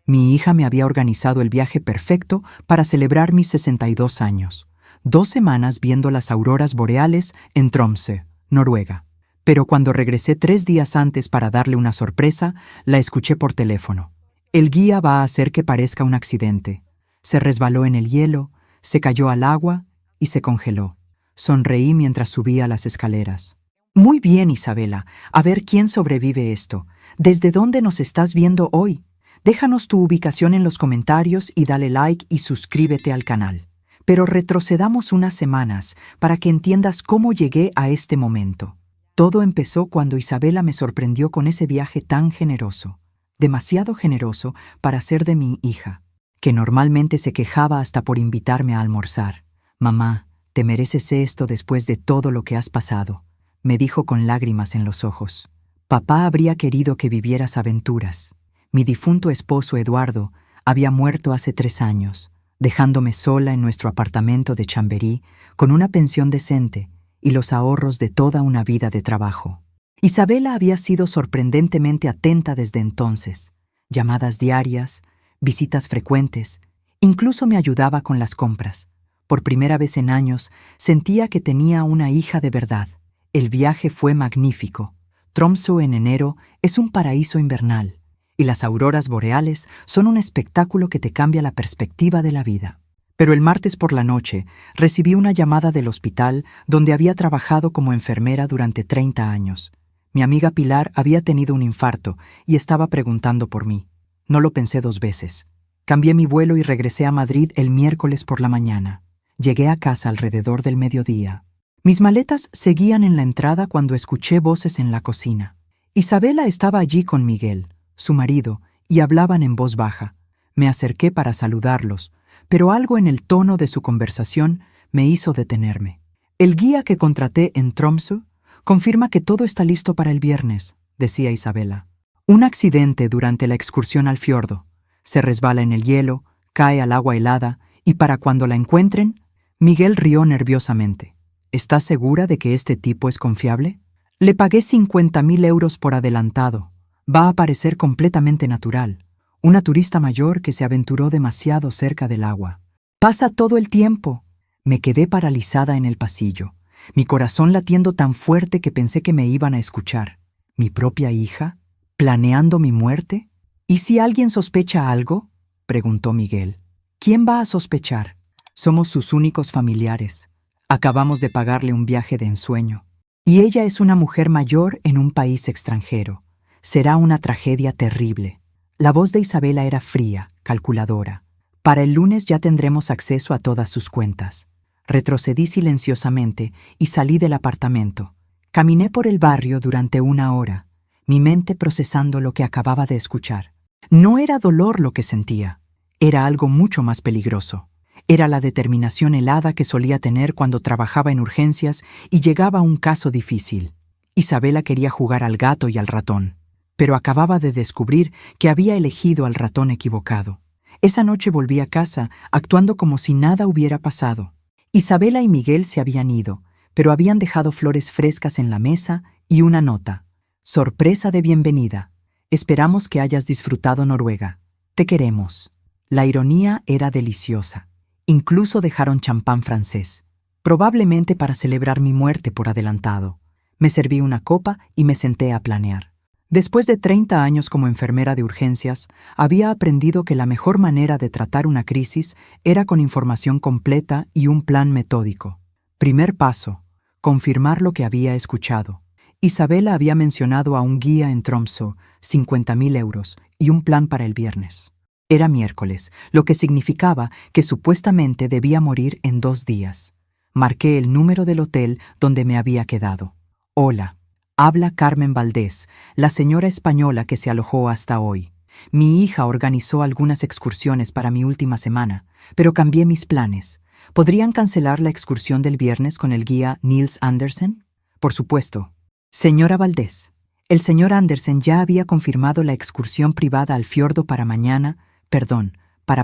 Mi hija me había organizado el viaje perfecto para celebrar mis 62 años. 2 semanas viendo las auroras boreales en Tromsø, Noruega. Pero cuando regresé 3 días antes para darle una sorpresa, la escuché por teléfono. El guía va a hacer que parezca un accidente. Se resbaló en el hielo, se cayó al agua y se congeló. Sonreí mientras subía las escaleras. Muy bien, Isabela. A ver quién sobrevive esto. ¿Desde dónde nos estás viendo hoy? Déjanos tu ubicación en los comentarios y dale like y suscríbete al canal. Pero retrocedamos unas semanas para que entiendas cómo llegué a este momento. Todo empezó cuando Isabela me sorprendió con ese viaje tan generoso. Demasiado generoso para ser de mi hija, que normalmente se quejaba hasta por invitarme a almorzar. Mamá, te mereces esto después de todo lo que has pasado, me dijo con lágrimas en los ojos. Papá habría querido que vivieras aventuras. Mi difunto esposo Eduardo había muerto hace 3 años, dejándome sola en nuestro apartamento de Chamberí con una pensión decente y los ahorros de toda una vida de trabajo. Isabela había sido sorprendentemente atenta desde entonces. Llamadas diarias, visitas frecuentes, incluso me ayudaba con las compras. Por primera vez en años, sentía que tenía una hija de verdad. El viaje fue magnífico. Tromsø en enero es un paraíso invernal, y las auroras boreales son un espectáculo que te cambia la perspectiva de la vida. Pero el martes por la noche recibí una llamada del hospital donde había trabajado como enfermera durante 30 años. Mi amiga Pilar había tenido un infarto y estaba preguntando por mí. No lo pensé 2 veces. Cambié mi vuelo y regresé a Madrid el miércoles por la mañana. Llegué a casa alrededor del mediodía. Mis maletas seguían en la entrada cuando escuché voces en la cocina. Isabela estaba allí con Miguel, su marido, y hablaban en voz baja. Me acerqué para saludarlos, pero algo en el tono de su conversación me hizo detenerme. El guía que contraté en Tromsø confirma que todo está listo para el viernes, decía Isabela. Un accidente durante la excursión al fiordo. Se resbala en el hielo, cae al agua helada, y para cuando la encuentren, Miguel rió nerviosamente. ¿Estás segura de que este tipo es confiable? Le pagué 50.000 euros por adelantado. Va a parecer completamente natural. Una turista mayor que se aventuró demasiado cerca del agua. Pasa todo el tiempo. Me quedé paralizada en el pasillo, mi corazón latiendo tan fuerte que pensé que me iban a escuchar. ¿Mi propia hija? ¿Planeando mi muerte? ¿Y si alguien sospecha algo?, preguntó Miguel. ¿Quién va a sospechar? Somos sus únicos familiares. Acabamos de pagarle un viaje de ensueño. Y ella es una mujer mayor en un país extranjero. Será una tragedia terrible. La voz de Isabela era fría, calculadora. Para el lunes ya tendremos acceso a todas sus cuentas. Retrocedí silenciosamente y salí del apartamento. Caminé por el barrio durante 1 hora, mi mente procesando lo que acababa de escuchar. No era dolor lo que sentía, era algo mucho más peligroso. Era la determinación helada que solía tener cuando trabajaba en urgencias y llegaba a un caso difícil. Isabela quería jugar al gato y al ratón, pero acababa de descubrir que había elegido al ratón equivocado. Esa noche volví a casa, actuando como si nada hubiera pasado. Isabela y Miguel se habían ido, pero habían dejado flores frescas en la mesa y una nota. Sorpresa de bienvenida. Esperamos que hayas disfrutado Noruega. Te queremos. La ironía era deliciosa. Incluso dejaron champán francés, probablemente para celebrar mi muerte por adelantado. Me serví una copa y me senté a planear. Después de 30 años como enfermera de urgencias, había aprendido que la mejor manera de tratar una crisis era con información completa y un plan metódico. Primer paso: confirmar lo que había escuchado. Isabela había mencionado a un guía en Tromsø, 50.000 euros y un plan para el viernes. Era miércoles, lo que significaba que supuestamente debía morir en 2 días. Marqué el número del hotel donde me había quedado. Hola, habla Carmen Valdés, la señora española que se alojó hasta hoy. Mi hija organizó algunas excursiones para mi última semana, pero cambié mis planes. ¿Podrían cancelar la excursión del viernes con el guía Nils Andersen? Por supuesto. Señora Valdés, el señor Andersen ya había confirmado la excursión privada al fiordo para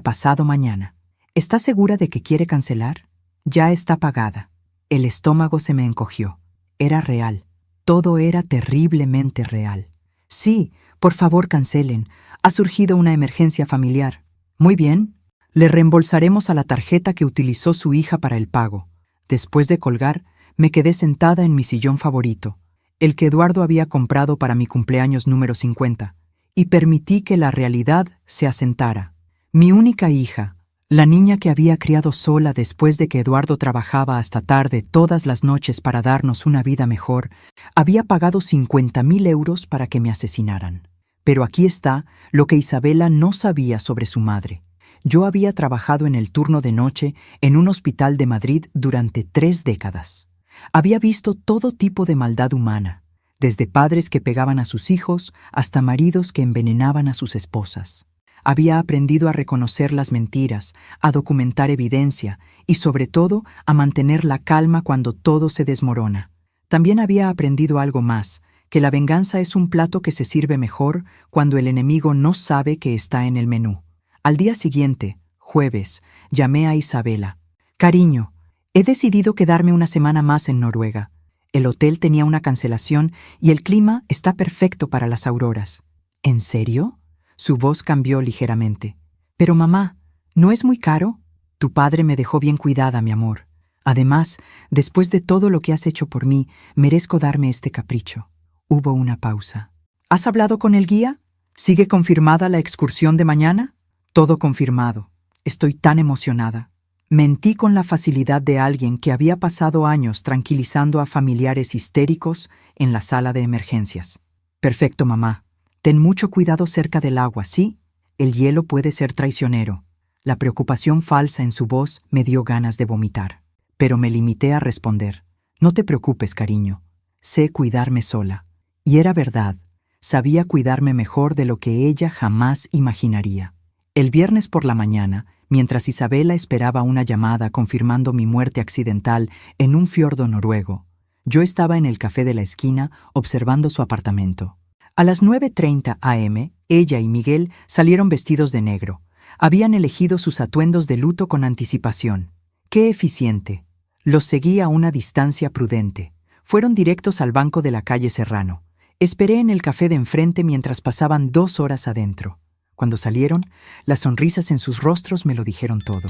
pasado mañana. ¿Está segura de que quiere cancelar? Ya está pagada. El estómago se me encogió. Era real. Todo era terriblemente real. Sí, Por favor, cancelen. Ha surgido una emergencia familiar. Muy bien. Le reembolsaremos a la tarjeta que utilizó su hija para el pago. Después de colgar, me quedé sentada en mi sillón favorito, el que Eduardo había comprado para mi cumpleaños número 50, y permití que la realidad se asentara. Mi única hija, la niña que había criado sola después de que Eduardo trabajaba hasta tarde todas las noches para darnos una vida mejor, había pagado 50.000 euros para que me asesinaran. Pero aquí está lo que Isabela no sabía sobre su madre. Yo había trabajado en el turno de noche en un hospital de Madrid durante 3 décadas. Había visto todo tipo de maldad humana, desde padres que pegaban a sus hijos hasta maridos que envenenaban a sus esposas. Había aprendido a reconocer las mentiras, a documentar evidencia y, sobre todo, a mantener la calma cuando todo se desmorona. También había aprendido algo más, que la venganza es un plato que se sirve mejor cuando el enemigo no sabe que está en el menú. Al día siguiente, jueves, llamé a Isabela. Cariño, he decidido quedarme una semana más en Noruega. El hotel tenía una cancelación y el clima está perfecto para las auroras. ¿En serio? Su voz cambió ligeramente. Pero mamá, ¿no es muy caro? Tu padre me dejó bien cuidada, mi amor. Además, después de todo lo que has hecho por mí, merezco darme este capricho. Hubo una pausa. ¿Has hablado con el guía? ¿Sigue confirmada la excursión de mañana? Todo confirmado. Estoy tan emocionada. Mentí con la facilidad de alguien que había pasado años tranquilizando a familiares histéricos en la sala de emergencias. Perfecto, mamá. Ten mucho cuidado cerca del agua, ¿sí? El hielo puede ser traicionero. La preocupación falsa en su voz me dio ganas de vomitar. Pero me limité a responder. No te preocupes, cariño. Sé cuidarme sola. Y era verdad. Sabía cuidarme mejor de lo que ella jamás imaginaría. El viernes por la mañana, mientras Isabela esperaba una llamada confirmando mi muerte accidental en un fiordo noruego, yo estaba en el café de la esquina observando su apartamento. A las 9:30 am, ella y Miguel salieron vestidos de negro. Habían elegido sus atuendos de luto con anticipación. ¡Qué eficiente! Los seguí a una distancia prudente. Fueron directos al banco de la calle Serrano. Esperé en el café de enfrente mientras pasaban 2 horas adentro. Cuando salieron, las sonrisas en sus rostros me lo dijeron todo.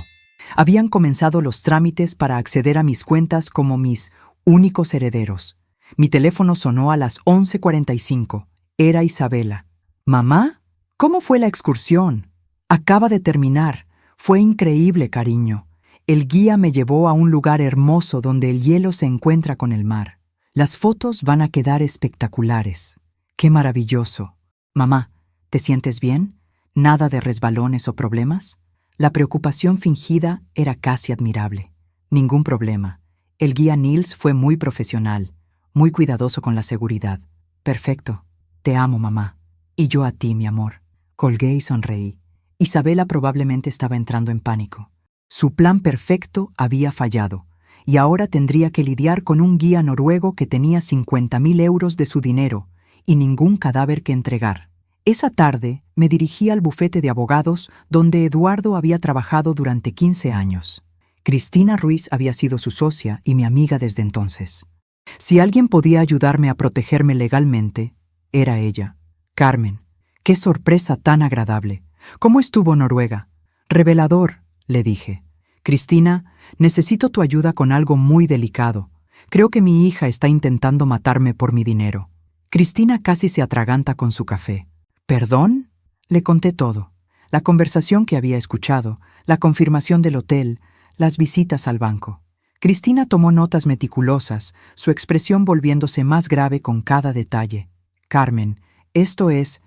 Habían comenzado los trámites para acceder a mis cuentas como mis únicos herederos. Mi teléfono sonó a las 11:45. Era Isabela. «¿Mamá? ¿Cómo fue la excursión?» «Acaba de terminar. Fue increíble, cariño. El guía me llevó a un lugar hermoso donde el hielo se encuentra con el mar. Las fotos van a quedar espectaculares. ¡Qué maravilloso! Mamá, ¿te sientes bien? ¿Nada de resbalones o problemas?» La preocupación fingida era casi admirable. Ningún problema. El guía Nils fue muy profesional, muy cuidadoso con la seguridad. Perfecto. Te amo, mamá. Y yo a ti, mi amor. Colgué y sonreí. Isabela probablemente estaba entrando en pánico. Su plan perfecto había fallado, y ahora tendría que lidiar con un guía noruego que tenía 50.000 euros de su dinero y ningún cadáver que entregar. Esa tarde me dirigí al bufete de abogados donde Eduardo había trabajado durante 15 años. Cristina Ruiz había sido su socia y mi amiga desde entonces. Si alguien podía ayudarme a protegerme legalmente, era ella. Carmen. ¡Qué sorpresa tan agradable! ¿Cómo estuvo Noruega? Revelador, le dije. Cristina, necesito tu ayuda con algo muy delicado. Creo que mi hija está intentando matarme por mi dinero. Cristina casi se atraganta con su café. ¿Perdón? Le conté todo. La conversación que había escuchado, la confirmación del hotel, las visitas al banco. Cristina tomó notas meticulosas, su expresión volviéndose más grave con cada detalle. Carmen, esto es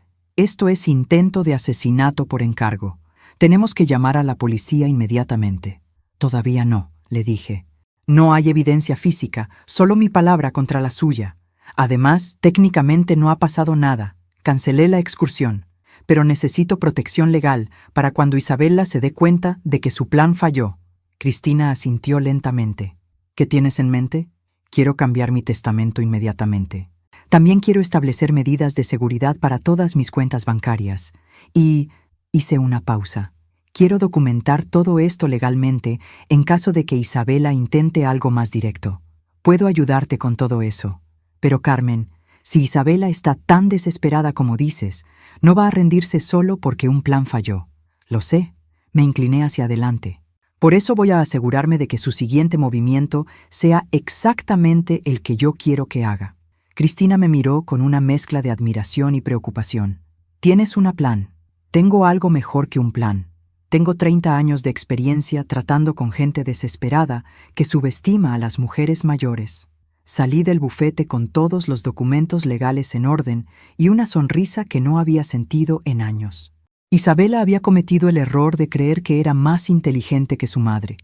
intento de asesinato por encargo. Tenemos que llamar a la policía inmediatamente. Todavía no, le dije. No hay evidencia física, solo mi palabra contra la suya. Además, técnicamente no ha pasado nada. Cancelé la excursión, pero necesito protección legal para cuando Isabela se dé cuenta de que su plan falló. Cristina asintió lentamente. ¿Qué tienes en mente? Quiero cambiar mi testamento inmediatamente. También quiero establecer medidas de seguridad para todas mis cuentas bancarias. Y hice una pausa. Quiero documentar todo esto legalmente en caso de que Isabela intente algo más directo. Puedo ayudarte con todo eso. Pero Carmen, Si Isabela está tan desesperada como dices, no va a rendirse solo porque un plan falló. Lo sé, me incliné hacia adelante. Por eso voy a asegurarme de que su siguiente movimiento sea exactamente el que yo quiero que haga. Cristina me miró con una mezcla de admiración y preocupación. Tienes un plan. Tengo algo mejor que un plan. Tengo 30 años de experiencia tratando con gente desesperada que subestima a las mujeres mayores. Salí del bufete con todos los documentos legales en orden y una sonrisa que no había sentido en años. Isabela había cometido el error de creer que era más inteligente que su madre.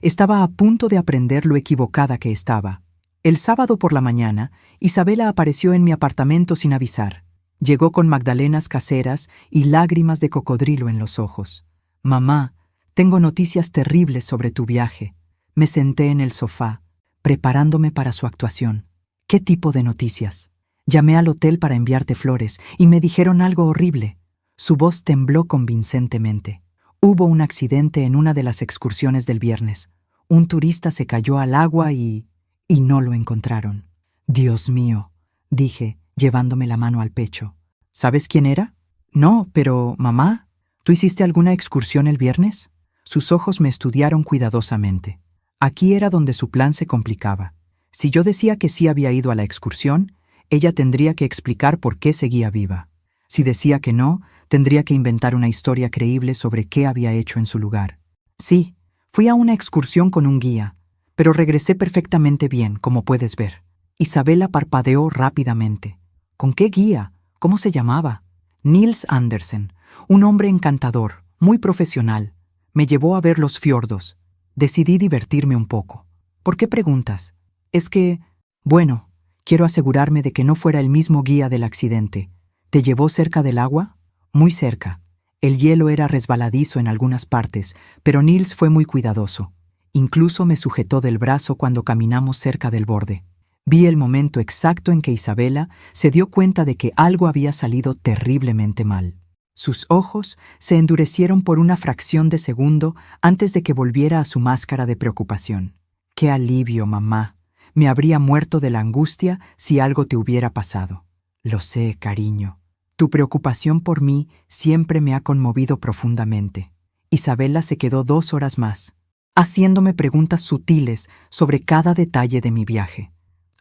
Estaba a punto de aprender lo equivocada que estaba. El sábado por la mañana, Isabela apareció en mi apartamento sin avisar. Llegó con magdalenas caseras y lágrimas de cocodrilo en los ojos. «Mamá, tengo noticias terribles sobre tu viaje». Me senté en el sofá, preparándome para su actuación. «¿Qué tipo de noticias?» «Llamé al hotel para enviarte flores y me dijeron algo horrible». Su voz tembló convincentemente. «Hubo un accidente en una de las excursiones del viernes. Un turista se cayó al agua y no lo encontraron». «Dios mío», dije, llevándome la mano al pecho. «¿Sabes quién era?» «No, pero, mamá, ¿tú hiciste alguna excursión el viernes?» Sus ojos me estudiaron cuidadosamente. Aquí era donde su plan se complicaba. Si yo decía que sí había ido a la excursión, ella tendría que explicar por qué seguía viva. Si decía que no, tendría que inventar una historia creíble sobre qué había hecho en su lugar. «Sí, fui a una excursión con un guía, pero regresé perfectamente bien, como puedes ver». Isabela parpadeó rápidamente. «¿Con qué guía? ¿Cómo se llamaba?» «Nils Andersen, un hombre encantador, muy profesional. Me llevó a ver los fiordos. Decidí divertirme un poco». «¿Por qué preguntas?» «Es que, bueno, quiero asegurarme de que no fuera el mismo guía del accidente». «¿Te llevó cerca del agua?» «Muy cerca. El hielo era resbaladizo en algunas partes, pero Nils fue muy cuidadoso. Incluso me sujetó del brazo cuando caminamos cerca del borde». Vi el momento exacto en que Isabela se dio cuenta de que algo había salido terriblemente mal. Sus ojos se endurecieron por una fracción de segundo antes de que volviera a su máscara de preocupación. «Qué alivio, mamá. Me habría muerto de la angustia si algo te hubiera pasado». «Lo sé, cariño. Tu preocupación por mí siempre me ha conmovido profundamente». Isabela se quedó 2 horas más, haciéndome preguntas sutiles sobre cada detalle de mi viaje.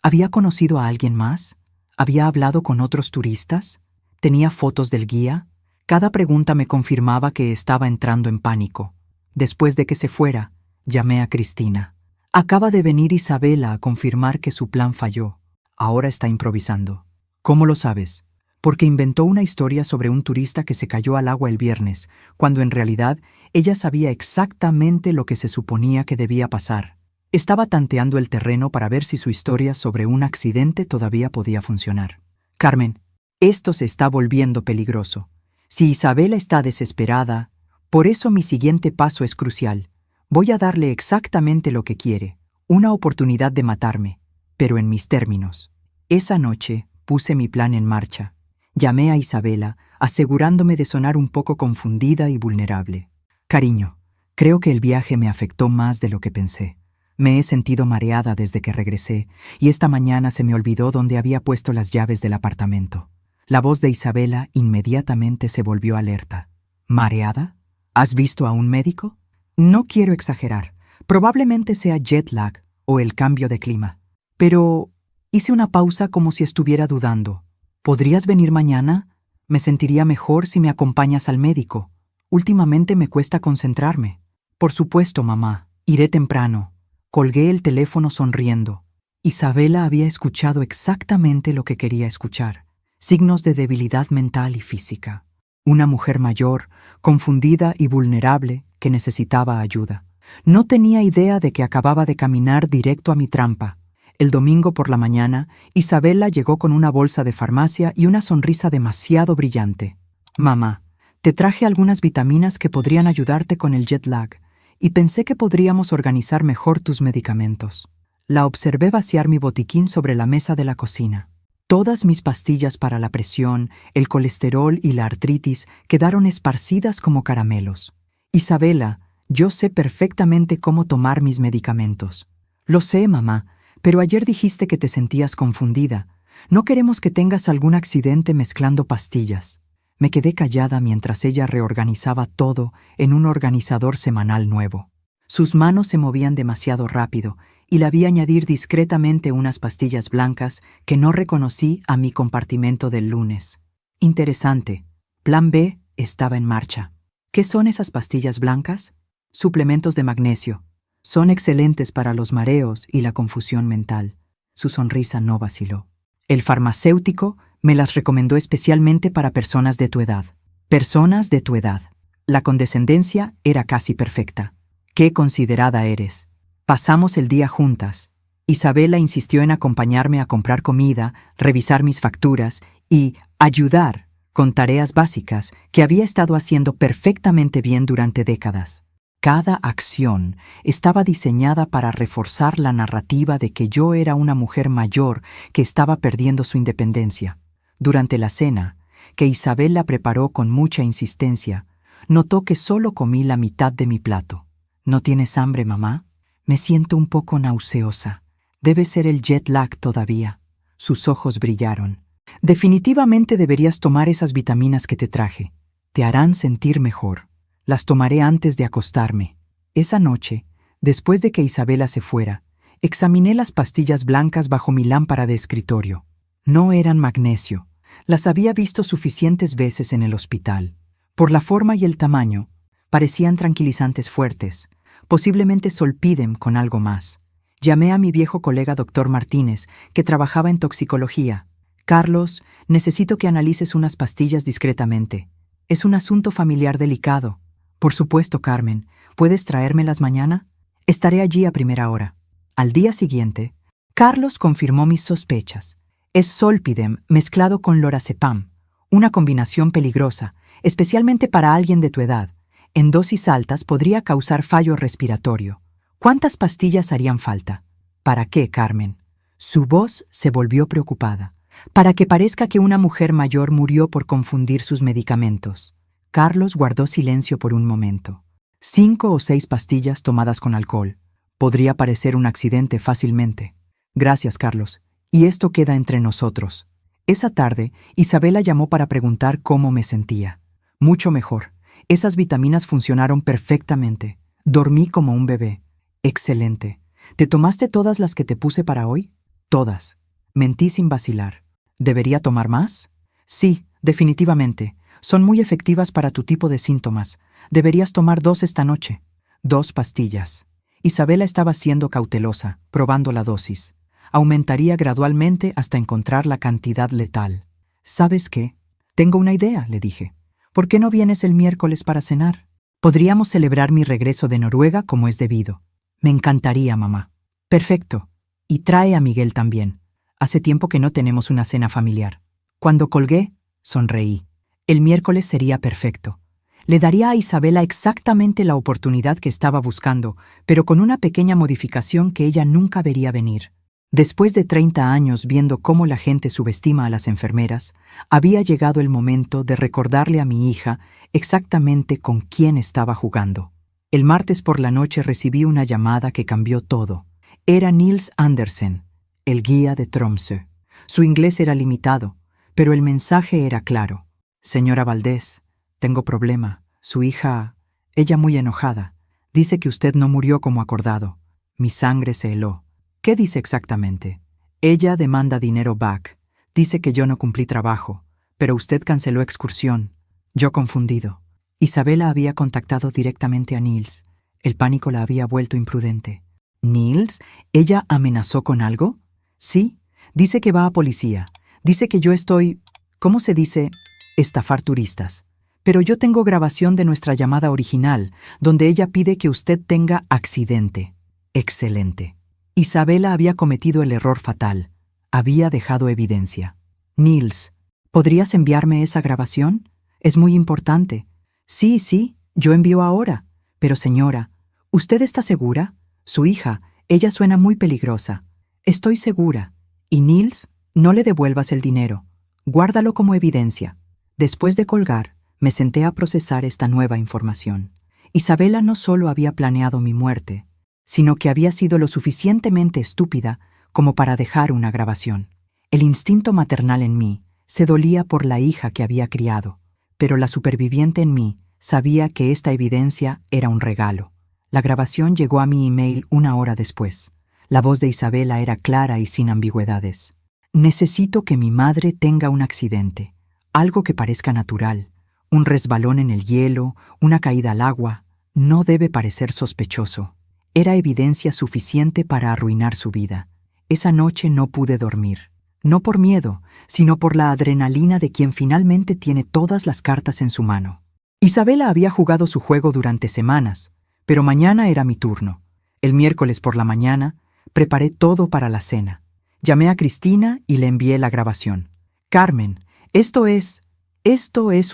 ¿Había conocido a alguien más? ¿Había hablado con otros turistas? ¿Tenía fotos del guía? Cada pregunta me confirmaba que estaba entrando en pánico. Después de que se fuera, llamé a Cristina. «Acaba de venir Isabela a confirmar que su plan falló. Ahora está improvisando». «¿Cómo lo sabes?» «Porque inventó una historia sobre un turista que se cayó al agua el viernes, cuando en realidad ella sabía exactamente lo que se suponía que debía pasar. Estaba tanteando el terreno para ver si su historia sobre un accidente todavía podía funcionar». «Carmen, esto se está volviendo peligroso. Si Isabela está desesperada, por eso mi siguiente paso es crucial. Voy a darle exactamente lo que quiere, una oportunidad de matarme, pero en mis términos». Esa noche puse mi plan en marcha. Llamé a Isabela, asegurándome de sonar un poco confundida y vulnerable. «Cariño, creo que el viaje me afectó más de lo que pensé. Me he sentido mareada desde que regresé, y esta mañana se me olvidó dónde había puesto las llaves del apartamento». La voz de Isabela inmediatamente se volvió alerta. «¿Mareada? ¿Has visto a un médico?» «No quiero exagerar. Probablemente sea jet lag o el cambio de clima». Pero hice una pausa como si estuviera dudando. «¿Podrías venir mañana? Me sentiría mejor si me acompañas al médico. Últimamente me cuesta concentrarme». «Por supuesto, mamá. Iré temprano». Colgué el teléfono sonriendo. Isabela había escuchado exactamente lo que quería escuchar. Signos de debilidad mental y física. Una mujer mayor, confundida y vulnerable, que necesitaba ayuda. No tenía idea de que acababa de caminar directo a mi trampa. El domingo por la mañana, Isabela llegó con una bolsa de farmacia y una sonrisa demasiado brillante. «Mamá, te traje algunas vitaminas que podrían ayudarte con el jet lag, y pensé que podríamos organizar mejor tus medicamentos». La observé vaciar mi botiquín sobre la mesa de la cocina. Todas mis pastillas para la presión, el colesterol y la artritis quedaron esparcidas como caramelos. «Isabela, yo sé perfectamente cómo tomar mis medicamentos». «Lo sé, mamá, pero ayer dijiste que te sentías confundida. No queremos que tengas algún accidente mezclando pastillas. Me quedé callada mientras ella reorganizaba todo en un organizador semanal nuevo. Sus manos se movían demasiado rápido y la vi añadir discretamente unas pastillas blancas que no reconocí a mi compartimento del lunes. Interesante. Plan B estaba en marcha. ¿Qué son esas pastillas blancas? Suplementos de magnesio. Son excelentes para los mareos y la confusión mental. Su sonrisa no vaciló. El farmacéutico me las recomendó especialmente para personas de tu edad. Personas de tu edad. La condescendencia era casi perfecta. ¡Qué considerada eres! Pasamos el día juntas. Isabela insistió en acompañarme a comprar comida, revisar mis facturas y ayudar con tareas básicas que había estado haciendo perfectamente bien durante décadas. Cada acción estaba diseñada para reforzar la narrativa de que yo era una mujer mayor que estaba perdiendo su independencia. Durante la cena, que Isabela preparó con mucha insistencia, notó que solo comí la mitad de mi plato. ¿No tienes hambre, mamá? Me siento un poco nauseosa. Debe ser el jet lag todavía. Sus ojos brillaron. Definitivamente deberías tomar esas vitaminas que te traje. Te harán sentir mejor. Las tomaré antes de acostarme. Esa noche, después de que Isabela se fuera, examiné las pastillas blancas bajo mi lámpara de escritorio. No eran magnesio. Las había visto suficientes veces en el hospital. Por la forma y el tamaño, parecían tranquilizantes fuertes, posiblemente Solpidem con algo más. Llamé a mi viejo colega Dr. Martínez, que trabajaba en toxicología. Carlos, necesito que analices unas pastillas discretamente. Es un asunto familiar delicado. Por supuesto, Carmen. ¿Puedes traérmelas mañana? Estaré allí a primera hora. Al día siguiente, Carlos confirmó mis sospechas. Es Solpidem mezclado con lorazepam, una combinación peligrosa, especialmente para alguien de tu edad. En dosis altas podría causar fallo respiratorio. ¿Cuántas pastillas harían falta? ¿Para qué, Carmen? Su voz se volvió preocupada. Para que parezca que una mujer mayor murió por confundir sus medicamentos. Carlos guardó silencio por un momento. 5 o 6 pastillas tomadas con alcohol. Podría parecer un accidente fácilmente. Gracias, Carlos. Y esto queda entre nosotros. Esa tarde, Isabela llamó para preguntar cómo me sentía. Mucho mejor. Esas vitaminas funcionaron perfectamente. Dormí como un bebé. Excelente. ¿Te tomaste todas las que te puse para hoy? Todas. Mentí sin vacilar. ¿Debería tomar más? Sí, definitivamente. Son muy efectivas para tu tipo de síntomas. Deberías tomar 2 esta noche. 2 pastillas. Isabela estaba siendo cautelosa, probando la dosis. Aumentaría gradualmente hasta encontrar la cantidad letal. ¿Sabes qué? Tengo una idea, le dije. ¿Por qué no vienes el miércoles para cenar? Podríamos celebrar mi regreso de Noruega como es debido. Me encantaría, mamá. Perfecto. Y trae a Miguel también. Hace tiempo que no tenemos una cena familiar. Cuando colgué, sonreí. El miércoles sería perfecto. Le daría a Isabela exactamente la oportunidad que estaba buscando, pero con una pequeña modificación que ella nunca vería venir. Después de 30 años viendo cómo la gente subestima a las enfermeras, había llegado el momento de recordarle a mi hija exactamente con quién estaba jugando. El martes por la noche recibí una llamada que cambió todo. Era Nils Andersen, el guía de Tromsø. Su inglés era limitado, pero el mensaje era claro. Señora Valdés, tengo problema. Su hija, ella muy enojada, dice que usted no murió como acordado. Mi sangre se heló. ¿Qué dice exactamente? Ella demanda dinero back. Dice que yo no cumplí trabajo, pero usted canceló excursión. Yo confundido. Isabela había contactado directamente a Nils. El pánico la había vuelto imprudente. ¿Nils? ¿Ella amenazó con algo? Sí. Dice que va a policía. Dice que yo estoy... ¿Cómo se dice? Estafar turistas. Pero yo tengo grabación de nuestra llamada original, donde ella pide que usted tenga accidente. Excelente. Isabela había cometido el error fatal. Había dejado evidencia. Nils, ¿podrías enviarme esa grabación? Es muy importante. Sí, yo envío ahora. Pero señora, ¿usted está segura? Su hija, ella suena muy peligrosa. Estoy segura. Y Nils, no le devuelvas el dinero. Guárdalo como evidencia. Después de colgar, me senté a procesar esta nueva información. Isabela no solo había planeado mi muerte, sino que había sido lo suficientemente estúpida como para dejar una grabación. El instinto maternal en mí se dolía por la hija que había criado, pero la superviviente en mí sabía que esta evidencia era un regalo. La grabación llegó a mi email 1 hora después. La voz de Isabela era clara y sin ambigüedades. Necesito que mi madre tenga un accidente, algo que parezca natural. Un resbalón en el hielo, una caída al agua. No debe parecer sospechoso. Era evidencia suficiente para arruinar su vida. Esa noche no pude dormir. No por miedo, sino por la adrenalina de quien finalmente tiene todas las cartas en su mano. Isabela había jugado su juego durante semanas, pero mañana era mi turno. El miércoles por la mañana, preparé todo para la cena. Llamé a Cristina y le envié la grabación. Carmen, esto es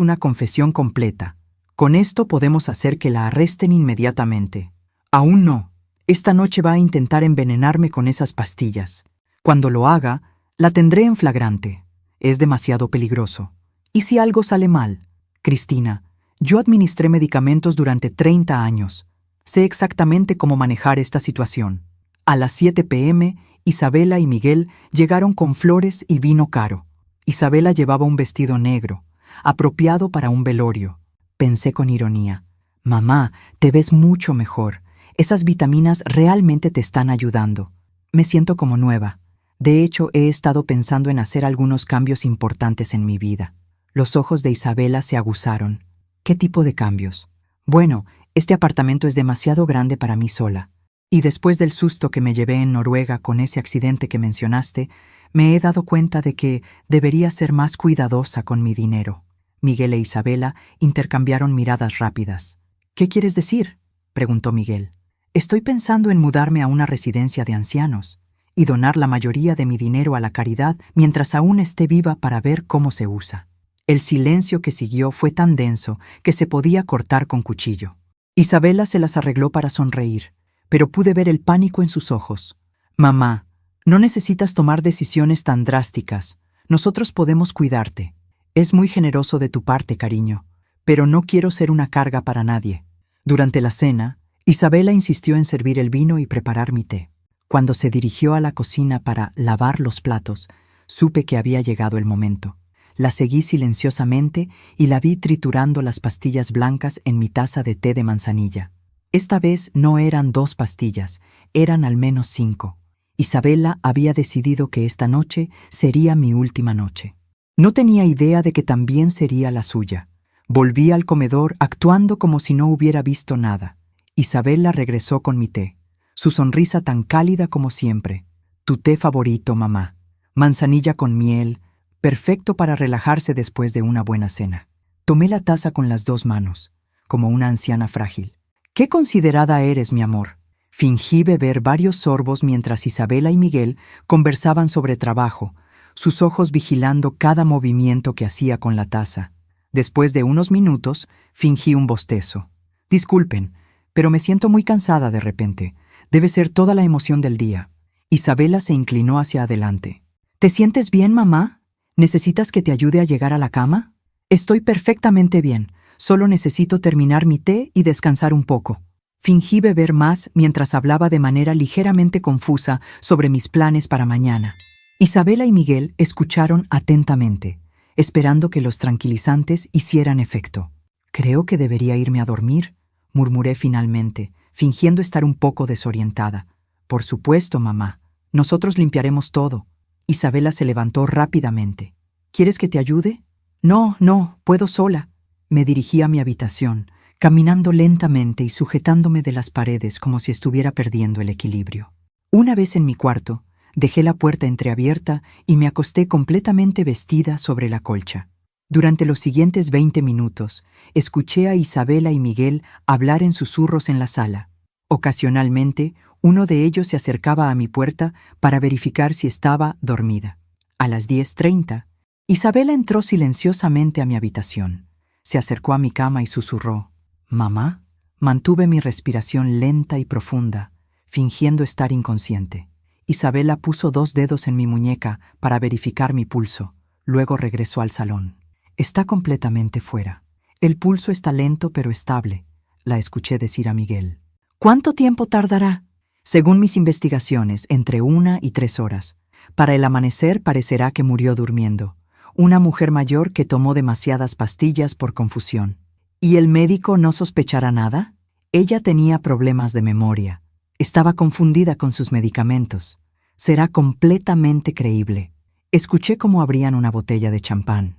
una confesión completa. Con esto podemos hacer que la arresten inmediatamente. Aún no. Esta noche va a intentar envenenarme con esas pastillas. Cuando lo haga, la tendré en flagrante. Es demasiado peligroso. ¿Y si algo sale mal? Cristina, yo administré medicamentos durante 30 años. Sé exactamente cómo manejar esta situación. A las 7 p.m., Isabela y Miguel llegaron con flores y vino caro. Isabela llevaba un vestido negro, apropiado para un velorio. Pensé con ironía. Mamá, te ves mucho mejor. Esas vitaminas realmente te están ayudando. Me siento como nueva. De hecho, he estado pensando en hacer algunos cambios importantes en mi vida. Los ojos de Isabela se aguzaron. ¿Qué tipo de cambios? Bueno, este apartamento es demasiado grande para mí sola. Y después del susto que me llevé en Noruega con ese accidente que mencionaste, me he dado cuenta de que debería ser más cuidadosa con mi dinero. Miguel e Isabela intercambiaron miradas rápidas. ¿Qué quieres decir?, preguntó Miguel. Estoy pensando en mudarme a una residencia de ancianos y donar la mayoría de mi dinero a la caridad mientras aún esté viva para ver cómo se usa. El silencio que siguió fue tan denso que se podía cortar con cuchillo. Isabela se las arregló para sonreír, pero pude ver el pánico en sus ojos. Mamá, no necesitas tomar decisiones tan drásticas. Nosotros podemos cuidarte. Es muy generoso de tu parte, cariño, pero no quiero ser una carga para nadie. Durante la cena, Isabela insistió en servir el vino y preparar mi té. Cuando se dirigió a la cocina para lavar los platos, supe que había llegado el momento. La seguí silenciosamente y la vi triturando las pastillas blancas en mi taza de té de manzanilla. Esta vez no eran 2 pastillas, eran al menos 5. Isabela había decidido que esta noche sería mi última noche. No tenía idea de que también sería la suya. Volví al comedor actuando como si no hubiera visto nada. Isabela regresó con mi té, su sonrisa tan cálida como siempre. Tu té favorito, mamá. Manzanilla con miel, perfecto para relajarse después de una buena cena. Tomé la taza con las 2 manos, como una anciana frágil. ¡Qué considerada eres, mi amor! Fingí beber varios sorbos mientras Isabela y Miguel conversaban sobre trabajo, sus ojos vigilando cada movimiento que hacía con la taza. Después de unos minutos, fingí un bostezo. Disculpen, pero me siento muy cansada de repente. Debe ser toda la emoción del día. Isabela se inclinó hacia adelante. ¿Te sientes bien, mamá? ¿Necesitas que te ayude a llegar a la cama? Estoy perfectamente bien. Solo necesito terminar mi té y descansar un poco. Fingí beber más mientras hablaba de manera ligeramente confusa sobre mis planes para mañana. Isabela y Miguel escucharon atentamente, esperando que los tranquilizantes hicieran efecto. Creo que debería irme a dormir, murmuré finalmente, fingiendo estar un poco desorientada. Por supuesto, mamá. Nosotros limpiaremos todo. Isabela se levantó rápidamente. ¿Quieres que te ayude? No, puedo sola. Me dirigí a mi habitación, caminando lentamente y sujetándome de las paredes como si estuviera perdiendo el equilibrio. Una vez en mi cuarto, dejé la puerta entreabierta y me acosté completamente vestida sobre la colcha. Durante los siguientes 20 minutos, escuché a Isabela y Miguel hablar en susurros en la sala. Ocasionalmente, uno de ellos se acercaba a mi puerta para verificar si estaba dormida. A las 10:30, Isabela entró silenciosamente a mi habitación. Se acercó a mi cama y susurró, «¿Mamá?» Mantuve mi respiración lenta y profunda, fingiendo estar inconsciente. Isabela puso 2 dedos en mi muñeca para verificar mi pulso. Luego regresó al salón. Está completamente fuera. El pulso está lento pero estable, la escuché decir a Miguel. ¿Cuánto tiempo tardará? Según mis investigaciones, entre 1 y 3 horas. Para el amanecer parecerá que murió durmiendo. Una mujer mayor que tomó demasiadas pastillas por confusión. ¿Y el médico no sospechará nada? Ella tenía problemas de memoria. Estaba confundida con sus medicamentos. Será completamente creíble. Escuché cómo abrían una botella de champán.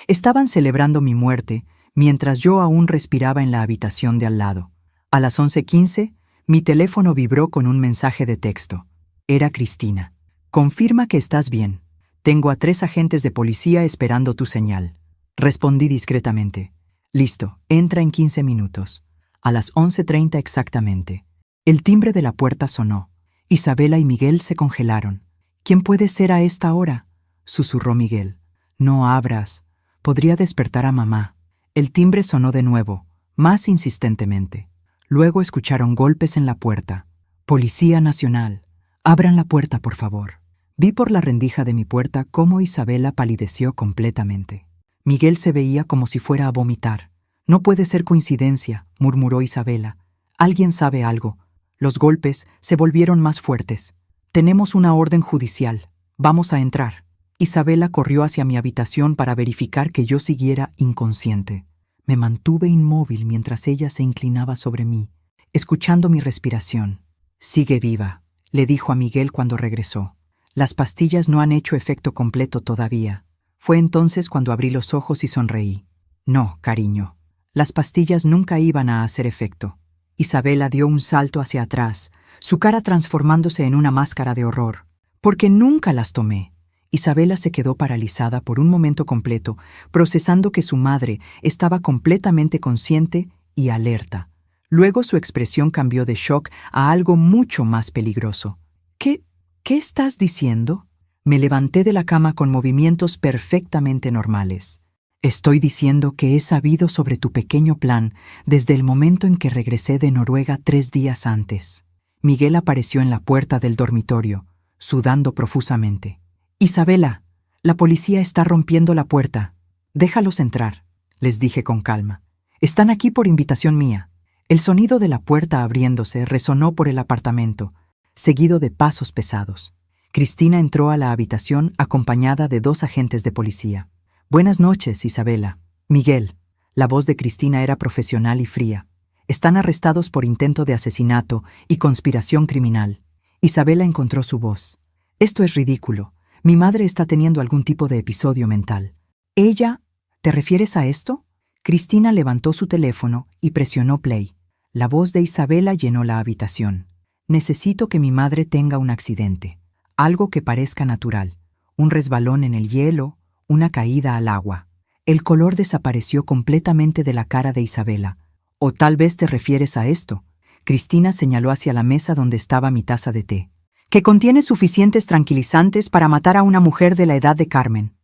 Estaban celebrando mi muerte, mientras yo aún respiraba en la habitación de al lado. A las 11:15, mi teléfono vibró con un mensaje de texto. Era Cristina. Confirma que estás bien. Tengo a 3 agentes de policía esperando tu señal. Respondí discretamente. Listo, entra en 15 minutos. A las 11:30 exactamente. El timbre de la puerta sonó. Isabela y Miguel se congelaron. ¿Quién puede ser a esta hora?, susurró Miguel. No abras. Podría despertar a mamá. El timbre sonó de nuevo, más insistentemente. Luego escucharon golpes en la puerta. Policía Nacional. Abran la puerta, por favor. Vi por la rendija de mi puerta cómo Isabela palideció completamente. Miguel se veía como si fuera a vomitar. No puede ser coincidencia, murmuró Isabela. Alguien sabe algo. Los golpes se volvieron más fuertes. Tenemos una orden judicial. Vamos a entrar. Isabela corrió hacia mi habitación para verificar que yo siguiera inconsciente. Me mantuve inmóvil mientras ella se inclinaba sobre mí, escuchando mi respiración. Sigue viva, le dijo a Miguel cuando regresó. Las pastillas no han hecho efecto completo todavía. Fue entonces cuando abrí los ojos y sonreí. No, cariño. Las pastillas nunca iban a hacer efecto. Isabela dio un salto hacia atrás, su cara transformándose en una máscara de horror. Porque nunca las tomé. Isabela se quedó paralizada por un momento completo, procesando que su madre estaba completamente consciente y alerta. Luego su expresión cambió de shock a algo mucho más peligroso. ¿Qué estás diciendo? Me levanté de la cama con movimientos perfectamente normales. Estoy diciendo que he sabido sobre tu pequeño plan desde el momento en que regresé de Noruega 3 días antes. Miguel apareció en la puerta del dormitorio, sudando profusamente. Isabela, la policía está rompiendo la puerta. Déjalos entrar, les dije con calma. Están aquí por invitación mía. El sonido de la puerta abriéndose resonó por el apartamento, seguido de pasos pesados. Cristina entró a la habitación acompañada de 2 agentes de policía. Buenas noches, Isabela. Miguel. La voz de Cristina era profesional y fría. Están arrestados por intento de asesinato y conspiración criminal. Isabela encontró su voz. Esto es ridículo. Mi madre está teniendo algún tipo de episodio mental. ¿Ella? ¿Te refieres a esto? Cristina levantó su teléfono y presionó play. La voz de Isabela llenó la habitación. Necesito que mi madre tenga un accidente. Algo que parezca natural. Un resbalón en el hielo, una caída al agua. El color desapareció completamente de la cara de Isabela. O tal vez te refieres a esto. Cristina señaló hacia la mesa donde estaba mi taza de té. Que contiene suficientes tranquilizantes para matar a una mujer de la edad de Carmen.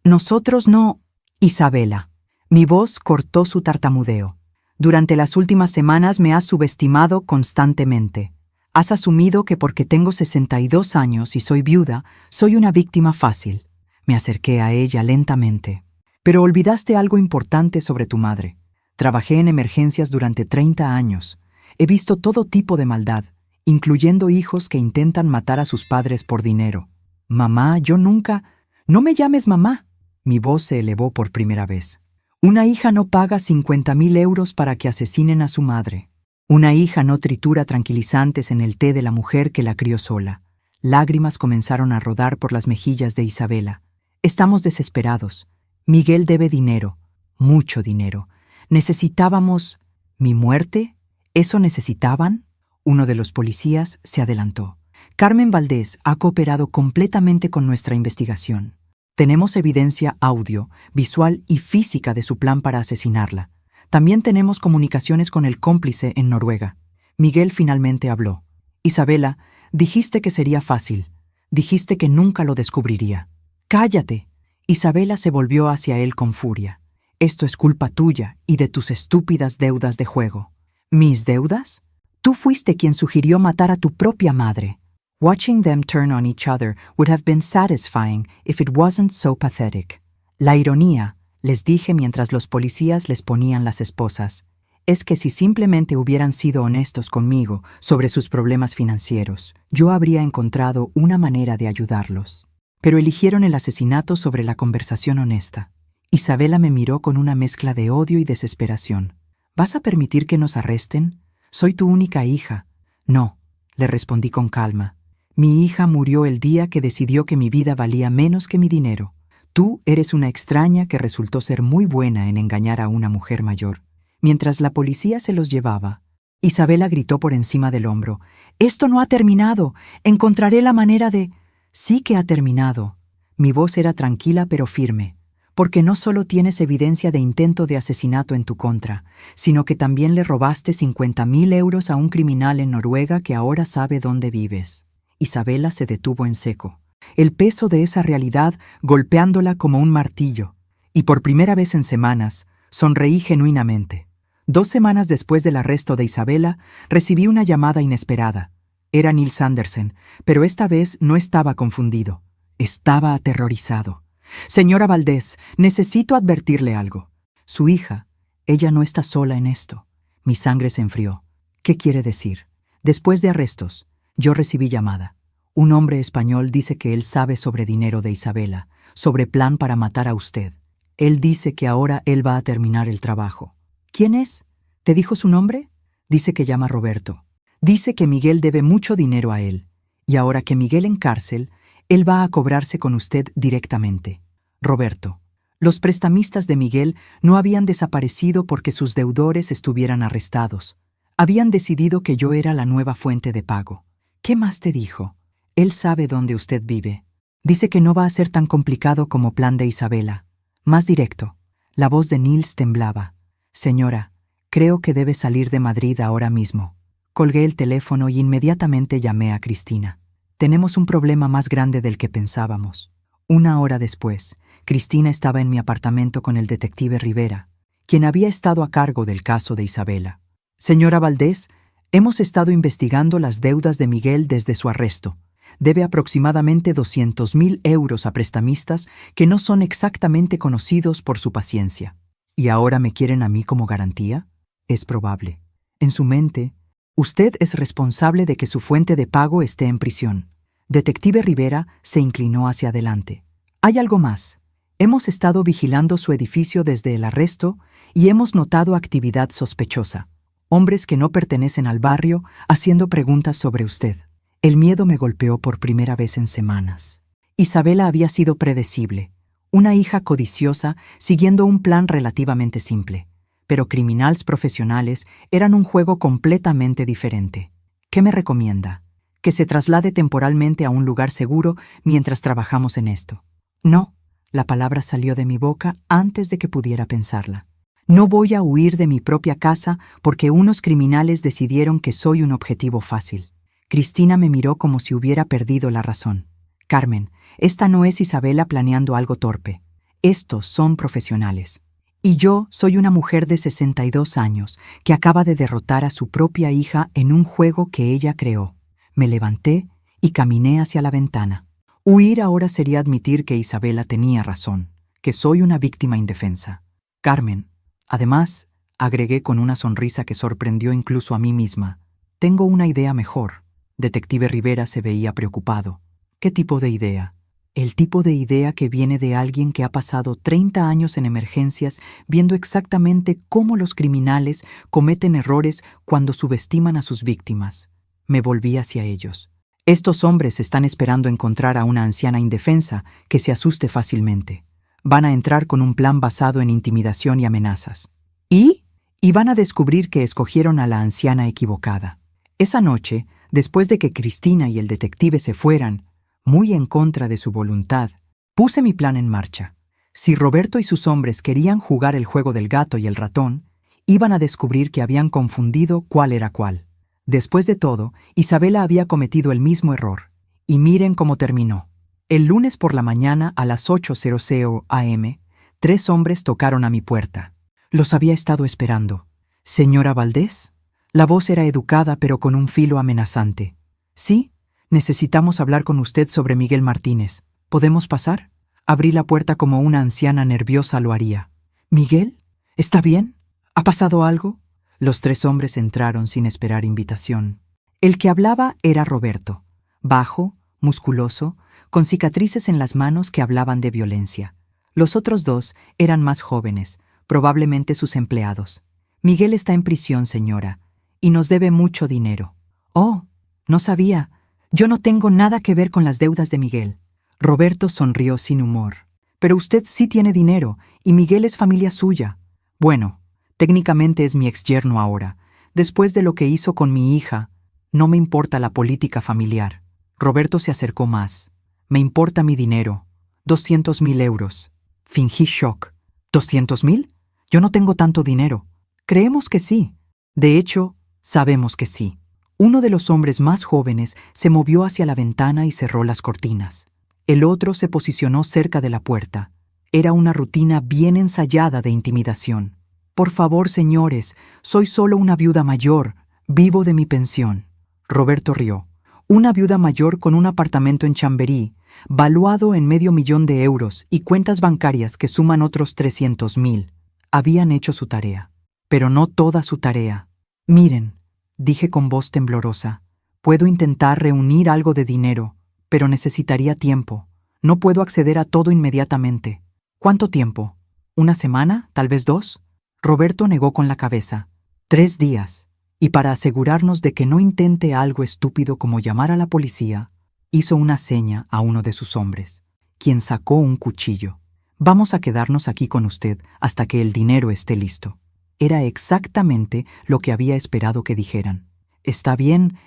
Nosotros no... Isabela. Mi voz cortó su tartamudeo. Durante las últimas semanas me has subestimado constantemente. Has asumido que porque tengo 62 años y soy viuda, soy una víctima fácil. Me acerqué a ella lentamente. Pero olvidaste algo importante sobre tu madre. Trabajé en emergencias durante 30 años. He visto todo tipo de maldad, incluyendo hijos que intentan matar a sus padres por dinero. Mamá, yo nunca... No me llames mamá. Mi voz se elevó por primera vez. Una hija no paga 50.000 euros para que asesinen a su madre. Una hija no tritura tranquilizantes en el té de la mujer que la crió sola. Lágrimas comenzaron a rodar por las mejillas de Isabela. Estamos desesperados. Miguel debe dinero. Mucho dinero. Necesitábamos... ¿Mi muerte? ¿Eso necesitaban? Uno de los policías se adelantó. Carmen Valdés ha cooperado completamente con nuestra investigación. Tenemos evidencia audio, visual y física de su plan para asesinarla. También tenemos comunicaciones con el cómplice en Noruega. Miguel finalmente habló. Isabela, dijiste que sería fácil. Dijiste que nunca lo descubriría. ¡Cállate! Isabela se volvió hacia él con furia. Esto es culpa tuya y de tus estúpidas deudas de juego. ¿Mis deudas? Tú fuiste quien sugirió matar a tu propia madre. Watching them turn on each other would have been satisfying if it wasn't so pathetic. La ironía, les dije mientras los policías les ponían las esposas. Es que si simplemente hubieran sido honestos conmigo sobre sus problemas financieros, yo habría encontrado una manera de ayudarlos. Pero eligieron el asesinato sobre la conversación honesta. Isabela me miró con una mezcla de odio y desesperación. ¿Vas a permitir que nos arresten? Soy tu única hija. No, le respondí con calma. Mi hija murió el día que decidió que mi vida valía menos que mi dinero. Tú eres una extraña que resultó ser muy buena en engañar a una mujer mayor. Mientras la policía se los llevaba, Isabela gritó por encima del hombro. «¡Esto no ha terminado! ¡Encontraré la manera de...» «Sí que ha terminado». Mi voz era tranquila pero firme. «Porque no solo tienes evidencia de intento de asesinato en tu contra, sino que también le robaste 50.000 euros a un criminal en Noruega que ahora sabe dónde vives». Isabela se detuvo en seco, el peso de esa realidad golpeándola como un martillo. Y por primera vez en semanas, sonreí genuinamente. 2 semanas después del arresto de Isabela, recibí una llamada inesperada. Era Nils Andersen, pero esta vez no estaba confundido. Estaba aterrorizado. «Señora Valdés, necesito advertirle algo. Su hija, ella no está sola en esto». Mi sangre se enfrió. ¿Qué quiere decir? Después de arrestos, yo recibí llamada. Un hombre español dice que él sabe sobre dinero de Isabela, sobre plan para matar a usted. Él dice que ahora él va a terminar el trabajo. ¿Quién es? ¿Te dijo su nombre? Dice que llama Roberto. Dice que Miguel debe mucho dinero a él, y ahora que Miguel en cárcel, él va a cobrarse con usted directamente. Roberto. Los prestamistas de Miguel no habían desaparecido porque sus deudores estuvieran arrestados. Habían decidido que yo era la nueva fuente de pago. ¿Qué más te dijo? Él sabe dónde usted vive. Dice que no va a ser tan complicado como plan de Isabela. Más directo. La voz de Nils temblaba. «Señora, creo que debe salir de Madrid ahora mismo». Colgué el teléfono y inmediatamente llamé a Cristina. «Tenemos un problema más grande del que pensábamos». 1 hora después, Cristina estaba en mi apartamento con el detective Rivera, quien había estado a cargo del caso de Isabela. «Señora Valdés, hemos estado investigando las deudas de Miguel desde su arresto. Debe aproximadamente 200.000 euros a prestamistas que no son exactamente conocidos por su paciencia. ¿Y ahora me quieren a mí como garantía? Es probable. En su mente, usted es responsable de que su fuente de pago esté en prisión». Detective Rivera se inclinó hacia adelante. «Hay algo más. Hemos estado vigilando su edificio desde el arresto y hemos notado actividad sospechosa. Hombres que no pertenecen al barrio haciendo preguntas sobre usted». El miedo me golpeó por primera vez en semanas. Isabela había sido predecible, una hija codiciosa siguiendo un plan relativamente simple, pero criminales profesionales eran un juego completamente diferente. ¿Qué me recomienda? ¿Que se traslade temporalmente a un lugar seguro mientras trabajamos en esto? No, la palabra salió de mi boca antes de que pudiera pensarla. No voy a huir de mi propia casa porque unos criminales decidieron que soy un objetivo fácil. Cristina me miró como si hubiera perdido la razón. «Carmen, esta no es Isabela planeando algo torpe. Estos son profesionales. Y yo soy una mujer de 62 años que acaba de derrotar a su propia hija en un juego que ella creó». Me levanté y caminé hacia la ventana. Huir ahora sería admitir que Isabela tenía razón, que soy una víctima indefensa. «Carmen, además», agregué con una sonrisa que sorprendió incluso a mí misma, «tengo una idea mejor». Detective Rivera se veía preocupado. ¿Qué tipo de idea? El tipo de idea que viene de alguien que ha pasado 30 años en emergencias viendo exactamente cómo los criminales cometen errores cuando subestiman a sus víctimas. Me volví hacia ellos. Estos hombres están esperando encontrar a una anciana indefensa que se asuste fácilmente. Van a entrar con un plan basado en intimidación y amenazas. Y van a descubrir que escogieron a la anciana equivocada. Esa noche, después de que Cristina y el detective se fueran, muy en contra de su voluntad, puse mi plan en marcha. Si Roberto y sus hombres querían jugar el juego del gato y el ratón, iban a descubrir que habían confundido cuál era cuál. Después de todo, Isabela había cometido el mismo error. Y miren cómo terminó. El lunes por la mañana a las 8:00 am, 3 hombres tocaron a mi puerta. Los había estado esperando. «¿Señora Valdés?» La voz era educada pero con un filo amenazante. «Sí, necesitamos hablar con usted sobre Miguel Martínez. ¿Podemos pasar?» Abrí la puerta como una anciana nerviosa lo haría. «¿Miguel? ¿Está bien? ¿Ha pasado algo?» Los tres hombres entraron sin esperar invitación. El que hablaba era Roberto, bajo, musculoso, con cicatrices en las manos que hablaban de violencia. Los otros dos eran más jóvenes, probablemente sus empleados. Miguel está en prisión, señora, y nos debe mucho dinero. Oh, no sabía. Yo no tengo nada que ver con las deudas de Miguel. Roberto sonrió sin humor. Pero usted sí tiene dinero, y Miguel es familia suya. Bueno, técnicamente es mi exyerno ahora. Después de lo que hizo con mi hija, no me importa la política familiar. Roberto se acercó más. Me importa mi dinero. 200.000 euros. Fingí shock. ¿200.000? Yo no tengo tanto dinero. Creemos que sí. De hecho, sabemos que sí. Uno de los hombres más jóvenes se movió hacia la ventana y cerró las cortinas. El otro se posicionó cerca de la puerta. Era una rutina bien ensayada de intimidación. Por favor, señores, soy solo una viuda mayor. Vivo de mi pensión. Roberto rió. Una viuda mayor con un apartamento en Chamberí, valuado en $500,000 y cuentas bancarias que suman otros 300.000. Habían hecho su tarea. Pero no toda su tarea. Miren, dije con voz temblorosa, puedo intentar reunir algo de dinero, pero necesitaría tiempo. No puedo acceder a todo inmediatamente. ¿Cuánto tiempo? ¿Una semana? ¿Tal vez 2? Roberto negó con la cabeza. 3 días. Y para asegurarnos de que no intente algo estúpido como llamar a la policía, hizo una seña a uno de sus hombres, quien sacó un cuchillo. Vamos a quedarnos aquí con usted hasta que el dinero esté listo. Era exactamente lo que había esperado que dijeran. Está bien,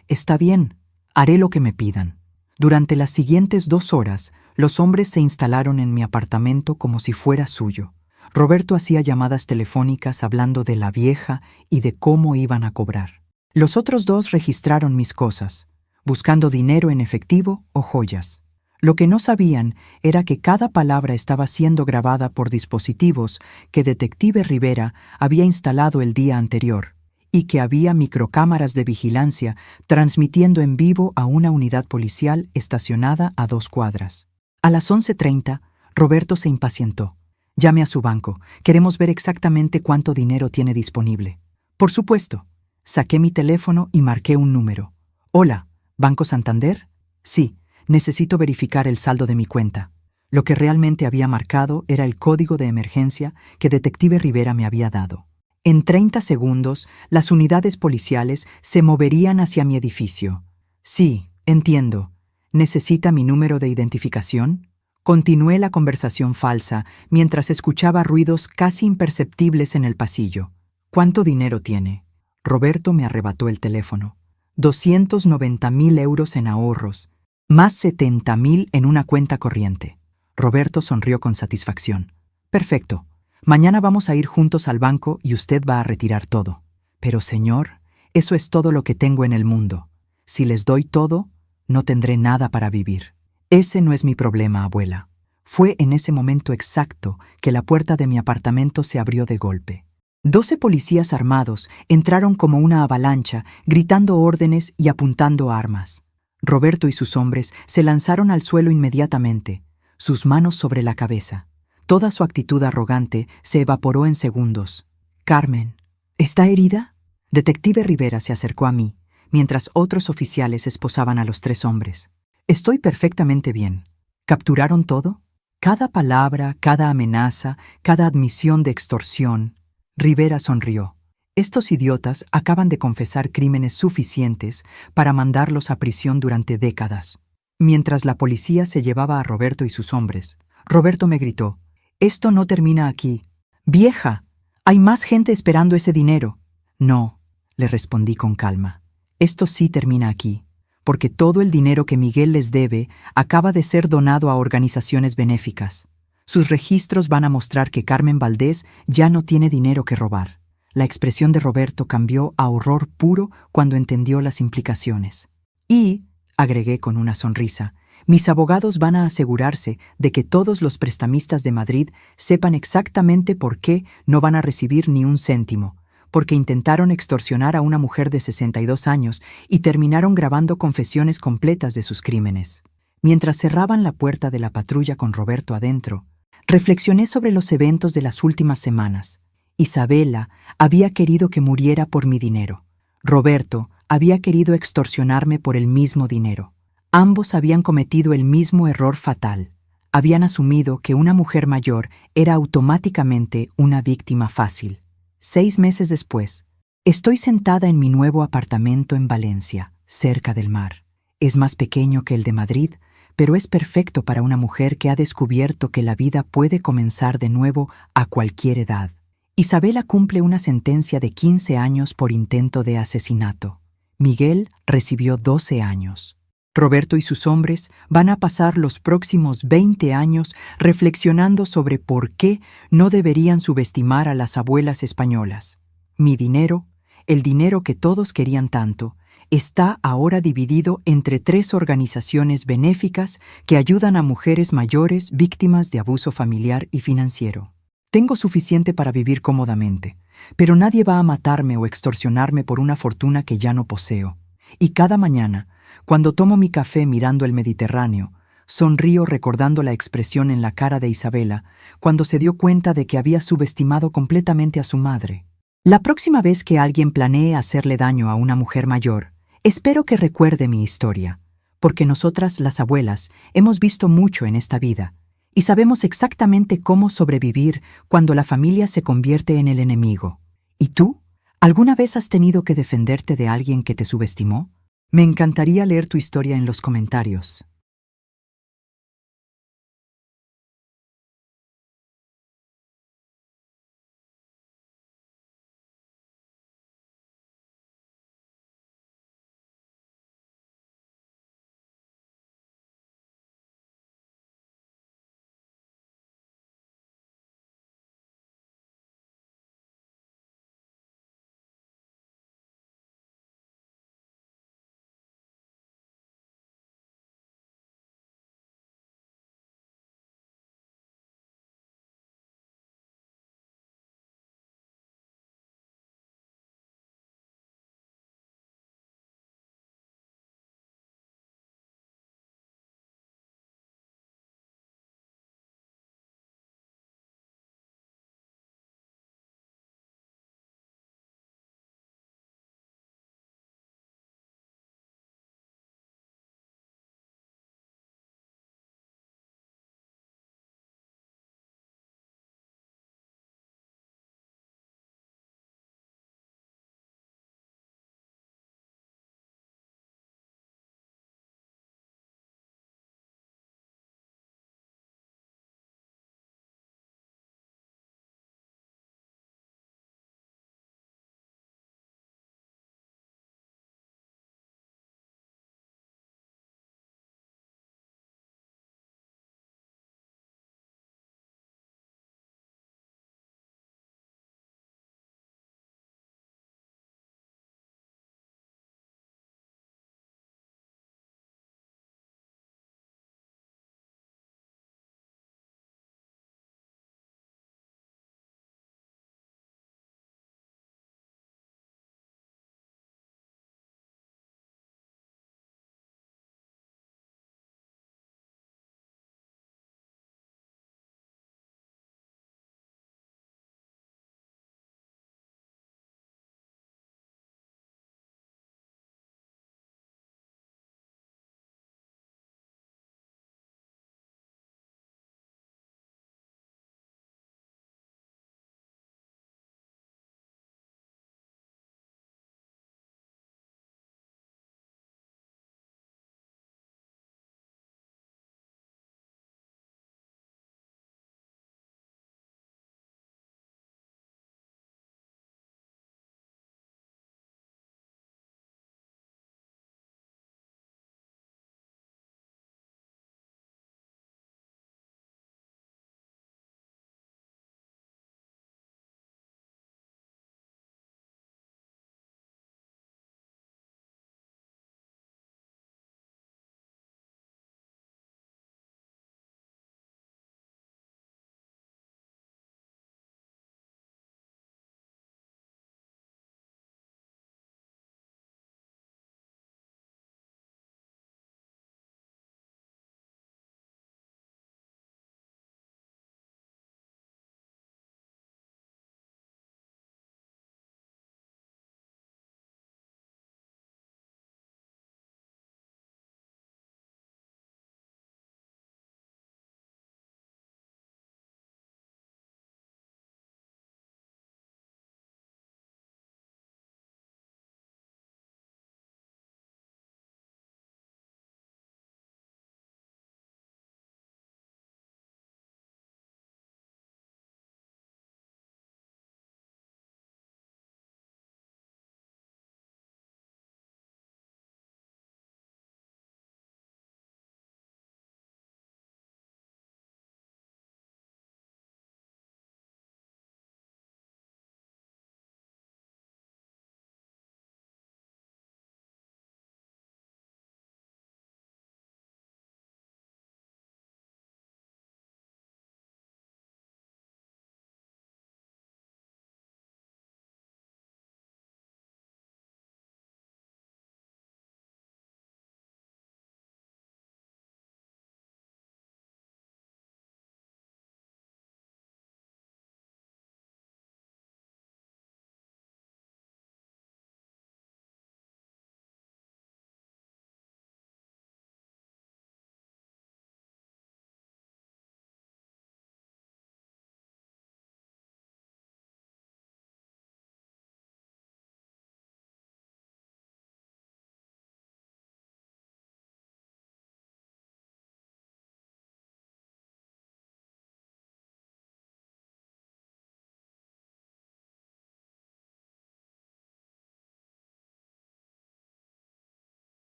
haré lo que me pidan. Durante las siguientes 2 horas, los hombres se instalaron en mi apartamento como si fuera suyo. Roberto hacía llamadas telefónicas hablando de la vieja y de cómo iban a cobrar. Los otros 2 registraron mis cosas, buscando dinero en efectivo o joyas. Lo que no sabían era que cada palabra estaba siendo grabada por dispositivos que Detective Rivera había instalado el día anterior, y que había microcámaras de vigilancia transmitiendo en vivo a una unidad policial estacionada a 2 cuadras. A las 11:30, Roberto se impacientó. Llame a su banco. Queremos ver exactamente cuánto dinero tiene disponible. Por supuesto. Saqué mi teléfono y marqué un número. Hola, ¿Banco Santander? Sí, necesito verificar el saldo de mi cuenta. Lo que realmente había marcado era el código de emergencia que Detective Rivera me había dado. En 30 segundos, las unidades policiales se moverían hacia mi edificio. Sí, entiendo. ¿Necesita mi número de identificación? Continué la conversación falsa mientras escuchaba ruidos casi imperceptibles en el pasillo. ¿Cuánto dinero tiene? Roberto me arrebató el teléfono. 290.000 euros en ahorros, más 70.000 en una cuenta corriente. Roberto sonrió con satisfacción. Perfecto. Mañana vamos a ir juntos al banco y usted va a retirar todo. Pero, señor, eso es todo lo que tengo en el mundo. Si les doy todo, no tendré nada para vivir. Ese no es mi problema, abuela. Fue en ese momento exacto que la puerta de mi apartamento se abrió de golpe. 12 policías armados entraron como una avalancha, gritando órdenes y apuntando armas. Roberto y sus hombres se lanzaron al suelo inmediatamente, sus manos sobre la cabeza. Toda su actitud arrogante se evaporó en segundos. «Carmen, ¿está herida?» Detective Rivera se acercó a mí, mientras otros oficiales esposaban a los 3 hombres. «Estoy perfectamente bien. ¿Capturaron todo?» Cada palabra, cada amenaza, cada admisión de extorsión. Rivera sonrió. Estos idiotas acaban de confesar crímenes suficientes para mandarlos a prisión durante décadas. Mientras la policía se llevaba a Roberto y sus hombres, Roberto me gritó: «Esto no termina aquí. ¡Vieja! Hay más gente esperando ese dinero». «No», le respondí con calma. «Esto sí termina aquí, porque todo el dinero que Miguel les debe acaba de ser donado a organizaciones benéficas. Sus registros van a mostrar que Carmen Valdés ya no tiene dinero que robar». La expresión de Roberto cambió a horror puro cuando entendió las implicaciones. «Y», agregué con una sonrisa, «mis abogados van a asegurarse de que todos los prestamistas de Madrid sepan exactamente por qué no van a recibir ni un céntimo, porque intentaron extorsionar a una mujer de 62 años y terminaron grabando confesiones completas de sus crímenes». Mientras cerraban la puerta de la patrulla con Roberto adentro, reflexioné sobre los eventos de las últimas semanas Isabela había querido que muriera por mi dinero. Roberto había querido extorsionarme por el mismo dinero. Ambos habían cometido el mismo error fatal. Habían asumido que una mujer mayor era automáticamente una víctima fácil. 6 meses después, estoy sentada en mi nuevo apartamento en Valencia, cerca del mar. Es más pequeño que el de Madrid, pero es perfecto para una mujer que ha descubierto que la vida puede comenzar de nuevo a cualquier edad. Isabela cumple una sentencia de 15 años por intento de asesinato. Miguel recibió 12 años. Roberto y sus hombres van a pasar los próximos 20 años reflexionando sobre por qué no deberían subestimar a las abuelas españolas. Mi dinero, el dinero que todos querían tanto, está ahora dividido entre 3 organizaciones benéficas que ayudan a mujeres mayores víctimas de abuso familiar y financiero. Tengo suficiente para vivir cómodamente, pero nadie va a matarme o extorsionarme por una fortuna que ya no poseo. Y cada mañana, cuando tomo mi café mirando el Mediterráneo, sonrío recordando la expresión en la cara de Isabela cuando se dio cuenta de que había subestimado completamente a su madre. La próxima vez que alguien planee hacerle daño a una mujer mayor, espero que recuerde mi historia, porque nosotras, las abuelas, hemos visto mucho en esta vida y sabemos exactamente cómo sobrevivir cuando la familia se convierte en el enemigo. ¿Y tú? ¿Alguna vez has tenido que defenderte de alguien que te subestimó? Me encantaría leer tu historia en los comentarios.